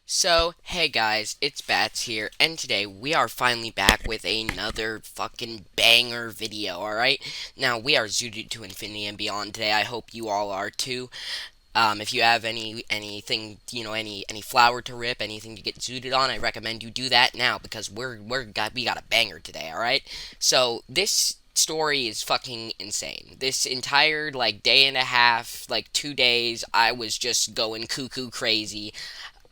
So, hey guys, it's Bats here, and today we are finally back with another fucking banger video, alright? Now, we are zooted to infinity and beyond today. I hope you all are too. If you have anything, any flour to rip, anything to get zooted on, I recommend you do that now because we got a banger today, alright? So, this story is fucking insane. This entire day and a half, 2 days, I was just going cuckoo crazy.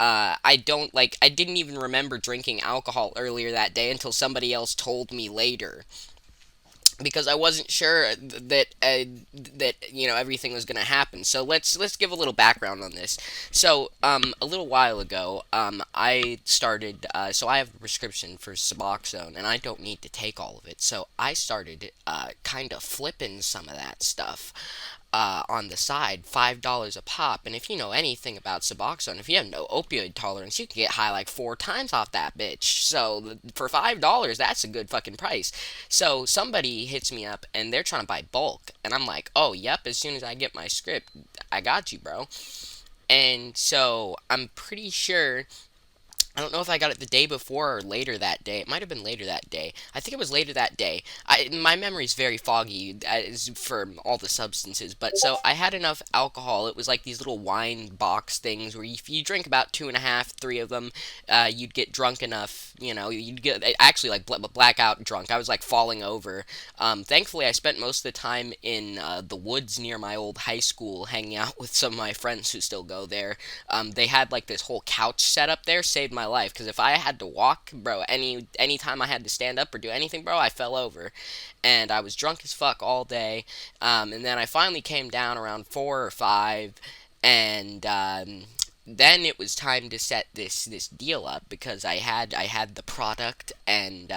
I didn't even remember drinking alcohol earlier that day until somebody else told me later because I wasn't sure that everything was gonna happen. So let's give a little background on this. So a little while ago, I started. So I have a prescription for Suboxone, and I don't need to take all of it. So I started kind of flipping some of that stuff. On the side, $5 a pop. And if you know anything about Suboxone, if you have no opioid tolerance, you can get high like 4 times off that bitch. So for $5, that's a good fucking price. So somebody hits me up and they're trying to buy bulk, and I'm like, oh yep, as soon as I get my script, I got you, bro. And so I'm pretty sure I don't know if I got it the day before or later that day. It might have been later that day. I think it was later that day. My memory's very foggy for all the substances, but so I had enough alcohol. It was like these little wine box things where if you drink about two and a half, three of them, you'd get drunk enough. You'd get actually like blackout drunk. I was like falling over. Thankfully, I spent most of the time in the woods near my old high school, hanging out with some of my friends who still go there. They had like this whole couch set up there, saved my life. Because if I had to walk, bro, any time I had to stand up or do anything, bro, I fell over, and I was drunk as fuck all day. And then I finally came down around 4 or 5, and then it was time to set this deal up because I had the product, and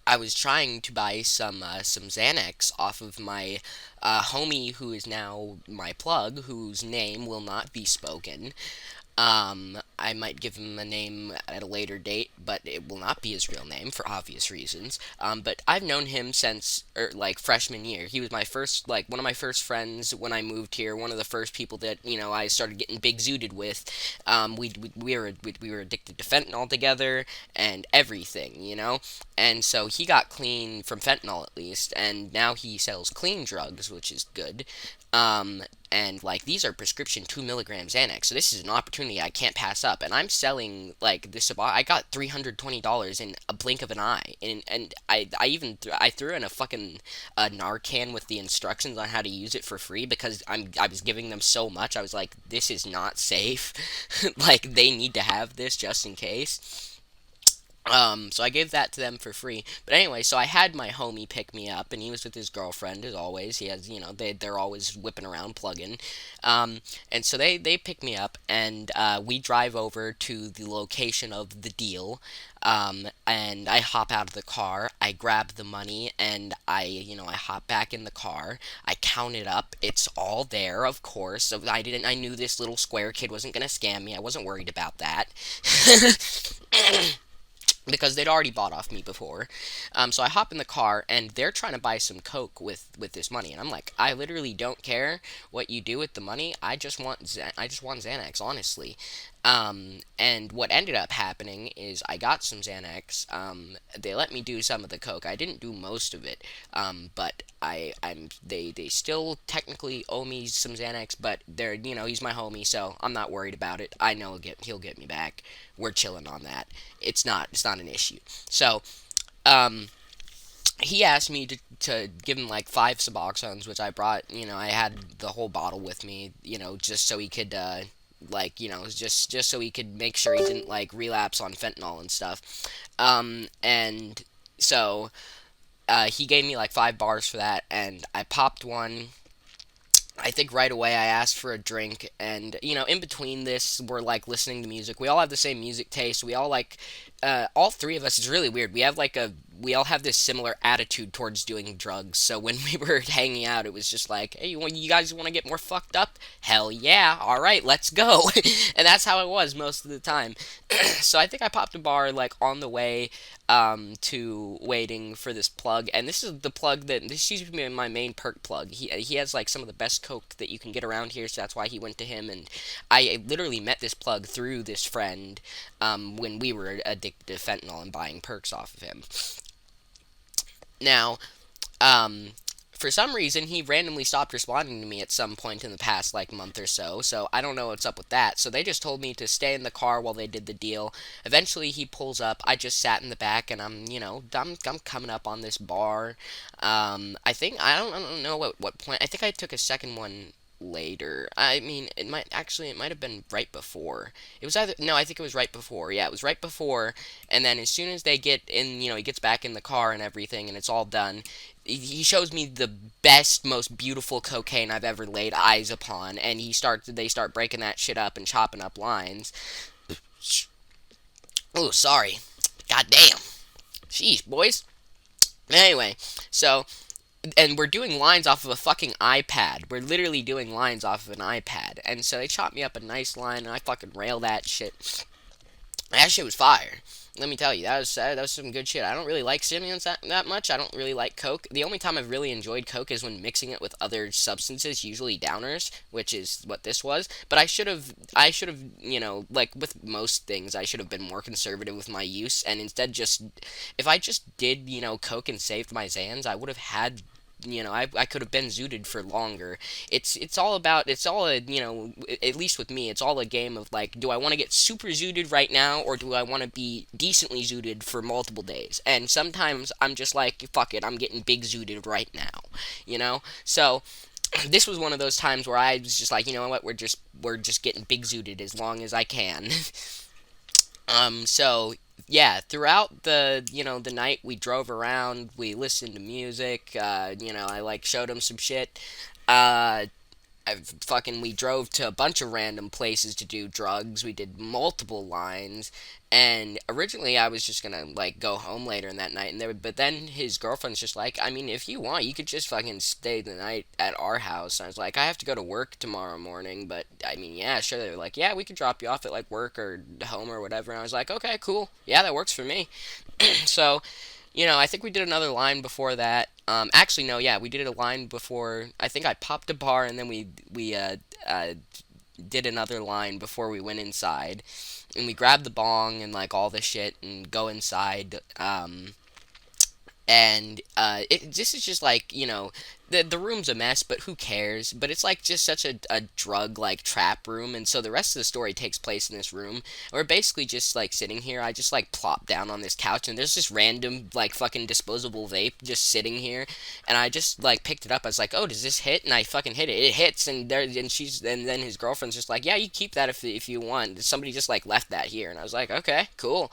I was trying to buy some Xanax off of my homie who is now my plug, whose name will not be spoken. I might give him a name at a later date, but it will not be his real name for obvious reasons. But I've known him since like freshman year. He was my first, like one of my first friends when I moved here. One of the first people that I started getting big zooted with. We were addicted to fentanyl together and everything, and so he got clean from fentanyl at least, and now he sells clean drugs, which is good. And like these are prescription 2 milligram Xanax, so this is an opportunity I can't pass up. And I'm selling like this. I got $320 in a blink of an eye, and I threw in a fucking Narcan with the instructions on how to use it for free because I was giving them so much. I was like, this is not safe. Like they need to have this just in case. So I gave that to them for free. But anyway, so I had my homie pick me up, and he was with his girlfriend as always. He has, they're always whipping around plugging. And so they pick me up, and we drive over to the location of the deal. And I hop out of the car, I grab the money, and I hop back in the car. I count it up. It's all there, of course. So I knew this little square kid wasn't gonna scam me. I wasn't worried about that. Because they'd already bought off me before. So I hop in the car, and they're trying to buy some coke with this money, and I'm like, I literally don't care what you do with the money. I just want Xanax, honestly. And what ended up happening is I got some Xanax. They let me do some of the coke. I didn't do most of it, but they still technically owe me some Xanax, but he's my homie, so I'm not worried about it. I know he'll get me back. We're chilling on that. It's not an issue. So um, he asked me to give him like 5 Suboxones, which I brought. I had the whole bottle with me. Just so he could just so he could make sure he didn't like relapse on fentanyl and stuff. And so he gave me like 5 bars for that, and I popped one. I think right away I asked for a drink, and in between this, we're like listening to music. We all have the same music taste. We all like all three of us is really weird. We all have this similar attitude towards doing drugs. So when we were hanging out, it was just like, hey, you guys want to get more fucked up? Hell yeah! All right, let's go. And that's how it was most of the time. So I think I popped a bar like on the way to waiting for this plug, and this is the plug that this used to be my main perk plug. He has like some of the best coke that you can get around here, so that's why he went to him. And I literally met this plug through this friend when we were addicted to fentanyl and buying perks off of him. Now, um, for some reason, he randomly stopped responding to me at some point in the past, like, month or so, so I don't know what's up with that. So they just told me to stay in the car while they did the deal. Eventually, he pulls up. I just sat in the back, and I'm coming up on this bar. I don't know what point. I think I took a second one later. I mean, it might have been right before. It was either no, I think it was right before. Yeah, it was right before. And then as soon as they get in, he gets back in the car and everything, and it's all done. He shows me the best, most beautiful cocaine I've ever laid eyes upon, and they start breaking that shit up and chopping up lines. Oh, sorry. God damn. Jeez, boys. Anyway, so and we're doing lines off of a fucking iPad. We're literally doing lines off of an iPad. And so they chopped me up a nice line, and I fucking railed that shit. That shit was fire. Let me tell you, that was some good shit. I don't really like stimulants that much. I don't really like Coke. The only time I've really enjoyed Coke is when mixing it with other substances, usually downers, which is what this was. But I should have, like with most things, I should have been more conservative with my use, and instead if I just did, Coke and saved my Zans, I would have had I could have been zooted for longer. At least with me, it's all a game of like, do I want to get super zooted right now, or do I want to be decently zooted for multiple days? And sometimes I'm just like, fuck it, I'm getting big zooted right now. So this was one of those times where I was just like, you know what, we're just getting big zooted as long as I can. So yeah, throughout the night we drove around, we listened to music, I like showed him some shit. Uh, we drove to a bunch of random places to do drugs. We did multiple lines, and originally I was just gonna like go home later in that night, but then his girlfriend's just like, I mean, if you want, you could just fucking stay the night at our house. And I was like, I have to go to work tomorrow morning, but I mean, yeah, sure. They were like, yeah, we could drop you off at like work or home or whatever. And I was like, okay, cool, yeah, that works for me. So I think we did another line before that. Actually, no, yeah, we did a line before. I think I popped a bar, and then we did another line before we went inside, and we grabbed the bong and like all this shit and go inside. And this is just like the room's a mess, but who cares? But it's like just such a drug like trap room, and so the rest of the story takes place in this room. We're basically just like sitting here. I just like plop down on this couch, and there's this random like fucking disposable vape just sitting here, and I just like picked it up. I was like, oh, does this hit? And I fucking hit it. It hits, and then his girlfriend's just like, yeah, you keep that if you want. Somebody just like left that here, and I was like, okay, cool.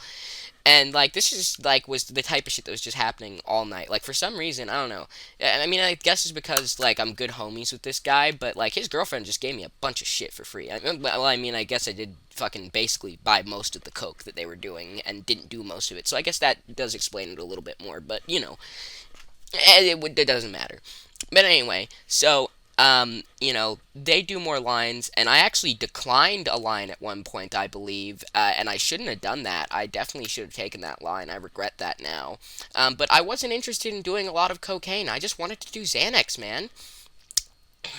And like this is like was the type of shit that was just happening all night. Like for some reason, I don't know. I mean, I guess it's because like I'm good homies with this guy, but like his girlfriend just gave me a bunch of shit for free. I mean, I guess I did fucking basically buy most of the coke that they were doing and didn't do most of it. So I guess that does explain it a little bit more. But it doesn't matter. But anyway, so they do more lines, and I actually declined a line at one point, I believe, and I shouldn't have done that. I definitely should have taken that line. I regret that now. But I wasn't interested in doing a lot of cocaine. I just wanted to do Xanax, man.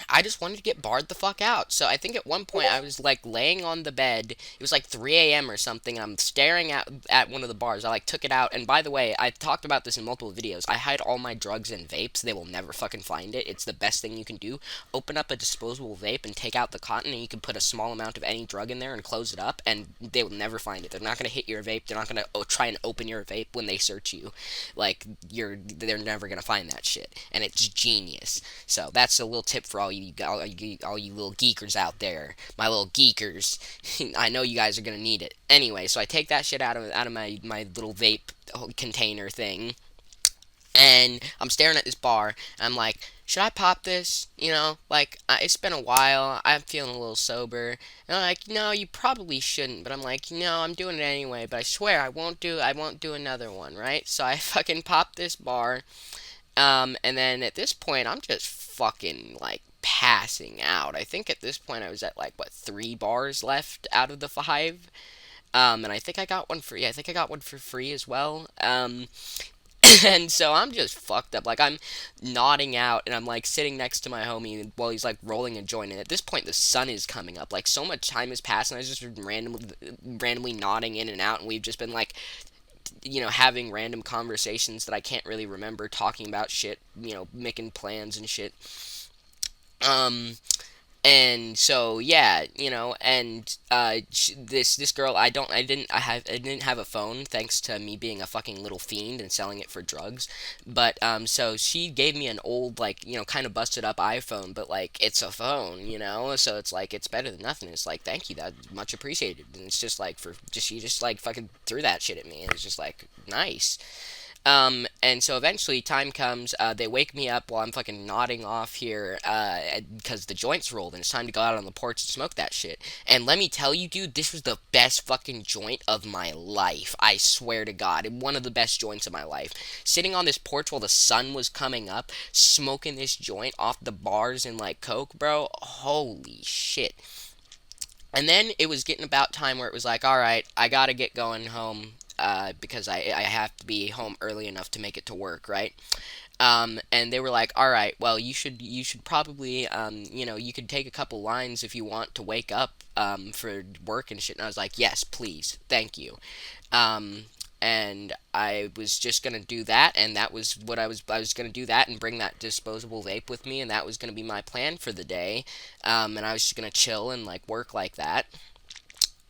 I just wanted to get barred the fuck out. So I think at one point I was like laying on the bed. It was like 3 a.m. or something, and I'm staring at one of the bars. I like took it out, and by the way, I talked about this in multiple videos. I hide all my drugs in vapes. They will never fucking find it. It's the best thing you can do. Open up a disposable vape and take out the cotton, and you can put a small amount of any drug in there and close it up, and they will never find it. They're not gonna hit your vape. They're not gonna try and open your vape when they search you. Like they're never gonna find that shit, and it's genius. So that's a little tip for all you little geekers out there, my little geekers. I know you guys are gonna need it. Anyway, so I take that shit out of my little vape container thing, and I'm staring at this bar, and I'm like, should I pop this? Like, it's been a while. I'm feeling a little sober. And I'm like, no, you probably shouldn't. But I'm like, no, I'm doing it anyway. But I swear I won't do another one, right? So I fucking pop this bar. And then at this point, I'm just fucking like passing out. I think at this point I was at like what 3 bars left out of the 5. And I think I got one for yeah, I think I got one for free as well. And so I'm just fucked up. Like I'm nodding out, and I'm like sitting next to my homie while he's like rolling a joint. And at this point, the sun is coming up. Like so much time has passed, and I was just randomly nodding in and out, and we've just been like, having random conversations that I can't really remember, talking about shit, making plans and shit. Um, and so yeah, and this girl, I didn't have a phone thanks to me being a fucking little fiend and selling it for drugs. But so she gave me an old, like, kind of busted up iPhone, but like it's a phone, so it's like it's better than nothing. It's like, thank you, that's much appreciated. And it's just like she just like fucking threw that shit at me, and it's just like nice. And so eventually time comes, they wake me up while I'm fucking nodding off here, because the joint's rolled and it's time to go out on the porch and smoke that shit. And let me tell you, dude, this was the best fucking joint of my life. I swear to God, one of the best joints of my life. Sitting on this porch while the sun was coming up, smoking this joint off the bars and like coke, bro. Holy shit. And then it was getting about time where it was like, all right, I gotta get going home, because I have to be home early enough to make it to work, right? And they were like, all right, well, you should probably, you could take a couple lines if you want to wake up, for work and shit. And I was like, yes, please, thank you. Um, and I was just gonna do that, and that was what I was gonna do that and bring that disposable vape with me, and that was gonna be my plan for the day. And I was just gonna chill and like work like that.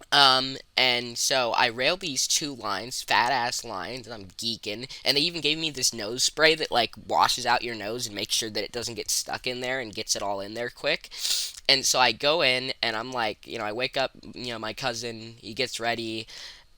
And so I railed these 2 lines, fat ass lines, and I'm geeking. And they even gave me this nose spray that like washes out your nose and makes sure that it doesn't get stuck in there and gets it all in there quick. And so I go in and I'm like, I wake up, my cousin, he gets ready,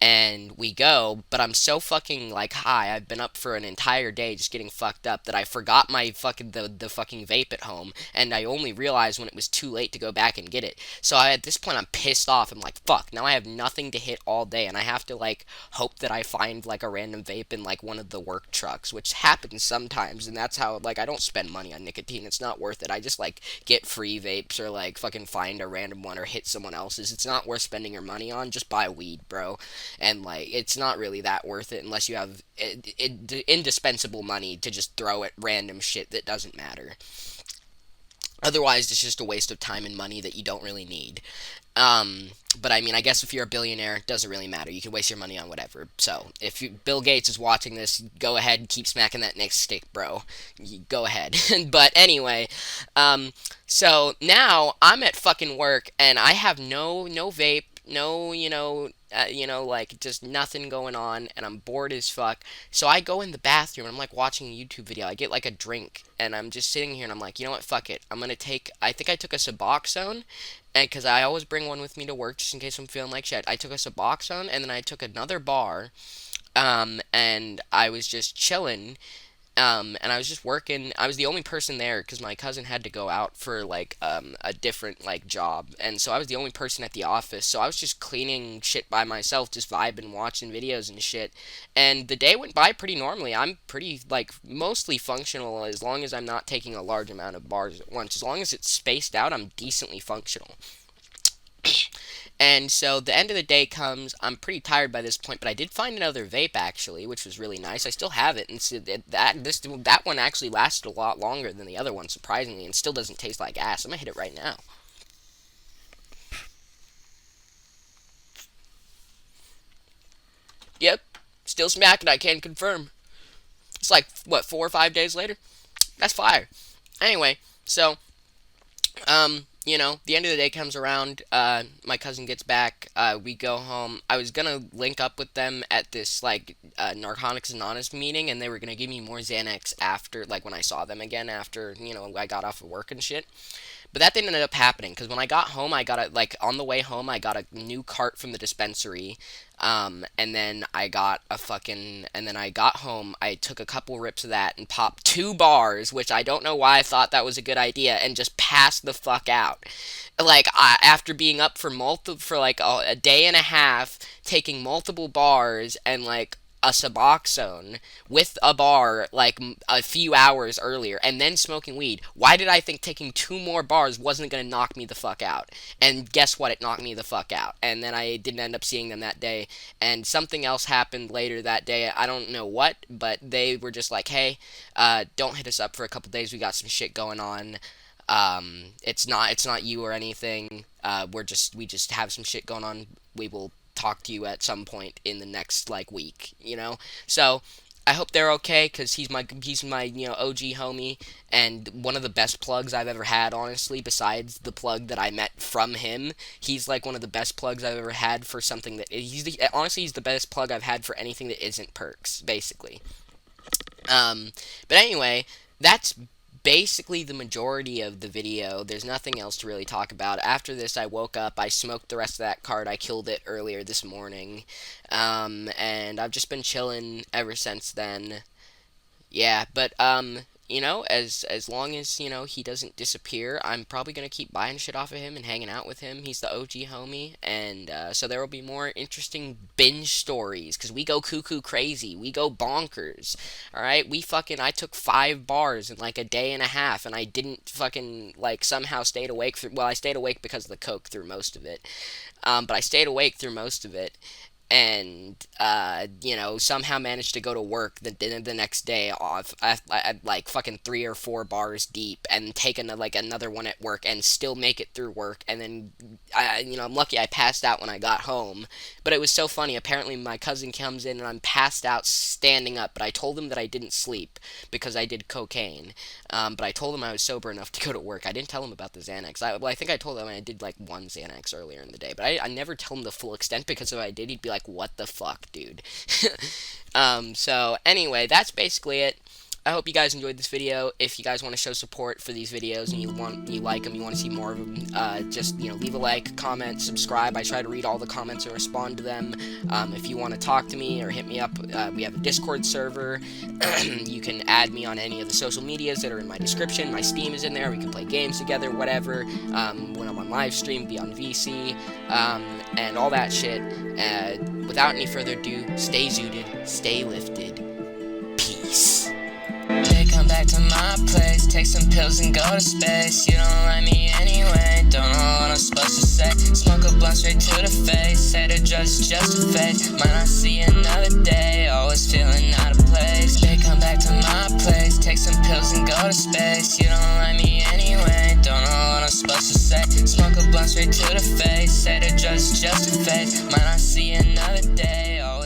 and we go, but I'm so fucking like high. I've been up for an entire day just getting fucked up that I forgot my fucking the fucking vape at home, and I only realized when it was too late to go back and get it. So at this point I'm pissed off. I'm like, fuck, now I have nothing to hit all day, and I have to like hope that I find like a random vape in like one of the work trucks, which happens sometimes, and that's how like I don't spend money on nicotine. It's not worth it. I just like get free vapes or like fucking find a random one or hit someone else's. It's not worth spending your money on. Just buy weed, bro. And like it's not really that worth it unless you have indispensable money to just throw at random shit that doesn't matter. Otherwise, it's just a waste of time and money that you don't really need. But I mean, I guess if you're a billionaire, it doesn't really matter. You can waste your money on whatever. So, if Bill Gates is watching this, go ahead and keep smacking that next stick, bro. Go ahead. But anyway, so now I'm at fucking work and I have no vape, no, like just nothing going on, and I'm bored as fuck. So I go in the bathroom and I'm like watching a YouTube video. I get like a drink, and I'm just sitting here and I'm like, you know what, fuck it. I'm gonna take. I think I took a Suboxone, and because I always bring one with me to work just in case I'm feeling like shit. I took a Suboxone, and then I took another bar, and I was just chilling, and I was just working. I was the only person there because my cousin had to go out for like a different like job, and so I was the only person at the office. So I was just cleaning shit by myself, just vibing, watching videos and shit. And the day went by pretty normally. I'm pretty like mostly functional as long as I'm not taking a large amount of bars at once. As long as it's spaced out, I'm decently functional. And so the end of the day comes. I'm pretty tired by this point, but I did find another vape actually, which was really nice. I still have it, and so that one actually lasted a lot longer than the other one, surprisingly, and still doesn't taste like ass. I'm gonna hit it right now. Yep, still smacking. I can confirm. It's like what 4 or 5 days later. That's fire. Anyway, so the end of the day comes around. My cousin gets back. We go home. I was gonna link up with them at this like Narcotics Anonymous meeting, and they were gonna give me more Xanax after, like when I saw them again after I got off of work and shit. But that didn't end up happening because when I got home, I got on the way home, I got a new cart from the dispensary. And then and then I got home, I took a couple rips of that and popped 2 bars, which I don't know why I thought that was a good idea, and just passed the fuck out. After being up for like a day and a half, taking multiple bars and like a Suboxone with a bar a few hours earlier, and then smoking weed. Why did I think taking 2 more bars wasn't going to knock me the fuck out? And guess what? It knocked me the fuck out. And then I didn't end up seeing them that day. And something else happened later that day. I don't know what, but they were just like, hey, don't hit us up for a couple days. We got some shit going on. It's not you or anything. We just have some shit going on. We will talk to you at some point in the next week, So I hope they're okay because he's my OG homie and one of the best plugs I've ever had, honestly. Besides the plug that I met from him, he's like one of the best plugs I've ever had for something that he's the best plug I've had for anything that isn't perks, basically. But anyway, that's basically the majority of the video. There's nothing else to really talk about. After this, I woke up, I smoked the rest of that card, I killed it earlier this morning, and I've just been chilling ever since then. Yeah, but, as long as, he doesn't disappear, I'm probably gonna keep buying shit off of him and hanging out with him. He's the OG homie, and, so there will be more interesting binge stories, because we go cuckoo crazy, we go bonkers, alright? I took 5 bars in, a day and a half, and I didn't somehow stayed awake well, I stayed awake because of the coke through most of it, but I stayed awake through most of it, and somehow managed to go to work the next day off. I fucking 3 or 4 bars deep, and take another one at work, and still make it through work. And then I'm lucky I passed out when I got home. But it was so funny. Apparently my cousin comes in and I'm passed out standing up, but I told him that I didn't sleep because I did cocaine. But I told him I was sober enough to go to work. I didn't tell him about the Xanax. I think I told him I did 1 Xanax earlier in the day, but I never tell him the full extent, because if I did, he'd be like, what the fuck, dude? So anyway, that's basically it. I hope you guys enjoyed this video. If you guys want to show support for these videos and you like them, you want to see more of them, just leave a like, comment, subscribe. I try to read all the comments and respond to them. If you want to talk to me or hit me up, we have a Discord server. You can add me on any of the social medias that are in my description. My Steam is in there. We can play games together, whatever. When I'm on live stream, be on VC, and all that shit. Without any further ado, stay zooted, stay lifted. Peace. They come back to my place, take some pills and go to space. You don't like me anyway, don't know what I'm supposed to say. Smoke a blunt straight to the face, say the drugs is just a phase. Might not see another day, always feeling out of place. They come back to my place, take some pills and go to space. You don't like me anyway, don't know what I'm supposed to say. Smoke a blunt straight to the face, say the drugs is just a phase. Might not see another day, always